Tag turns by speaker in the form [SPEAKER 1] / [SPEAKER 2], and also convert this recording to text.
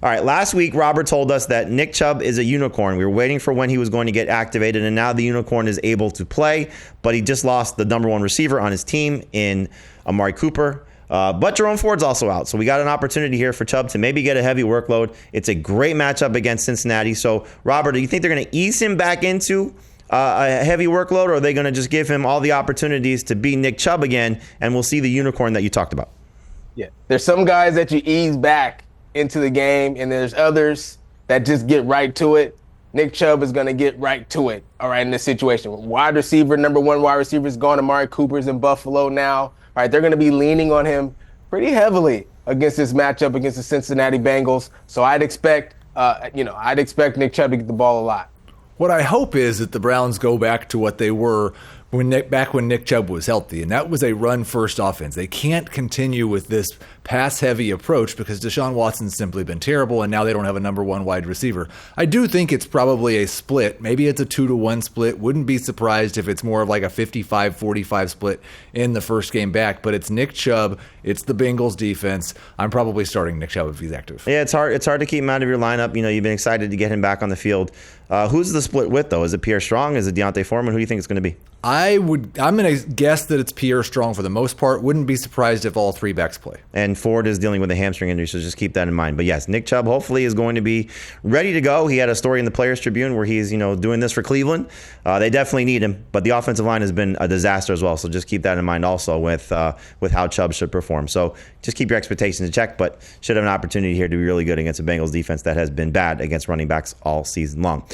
[SPEAKER 1] All right, last week, Robert told us that Nick Chubb is a unicorn. We were waiting for when he was going to get activated, and now the unicorn is able to play, but he just lost the number one receiver on his team in Amari Cooper. But Jerome Ford's also out, so we got an opportunity here for Chubb to maybe get a heavy workload. It's a great matchup against Cincinnati. So, Robert, do you think they're going to ease him back into a heavy workload, or are they going to just give him all the opportunities to be Nick Chubb again, and we'll see the unicorn that you talked about?
[SPEAKER 2] Yeah, there's some guys that you ease back into the game, and there's others that just get right to it. Nick Chubb is going to get right to it, all right, in this situation. Wide receiver, number one wide receiver is gone. Amari Cooper's in Buffalo now. All right, they're going to be leaning on him pretty heavily against this matchup against the Cincinnati Bengals. So I'd expect Nick Chubb to get the ball a lot.
[SPEAKER 3] What I hope is that the Browns go back to what they were when Nick Chubb was healthy, and that was a run-first offense. They can't continue with this pass-heavy approach because Deshaun Watson's simply been terrible, and now they don't have a number one wide receiver. I do think it's probably a split. Maybe it's a 2-1 split. Wouldn't be surprised if it's more of like a 55-45 split in the first game back, but it's Nick Chubb. It's the Bengals defense. I'm probably starting Nick Chubb if he's active.
[SPEAKER 1] Yeah, it's hard to keep him out of your lineup. You've been excited to get him back on the field. Who's the split with, though? Is it Pierre Strong? Is it Deontay Foreman? Who do you think it's going to be?
[SPEAKER 3] I'm going to guess that it's Pierre Strong for the most part. Wouldn't be surprised if all three backs play.
[SPEAKER 1] And Ford is dealing with a hamstring injury, so just keep that in mind. But yes, Nick Chubb hopefully is going to be ready to go. He had a story in the Players Tribune where he's doing this for Cleveland. They definitely need him, but the offensive line has been a disaster as well. So just keep that in mind also with how Chubb should perform. So just keep your expectations in check, but should have an opportunity here to be really good against a Bengals defense that has been bad against running backs all season long.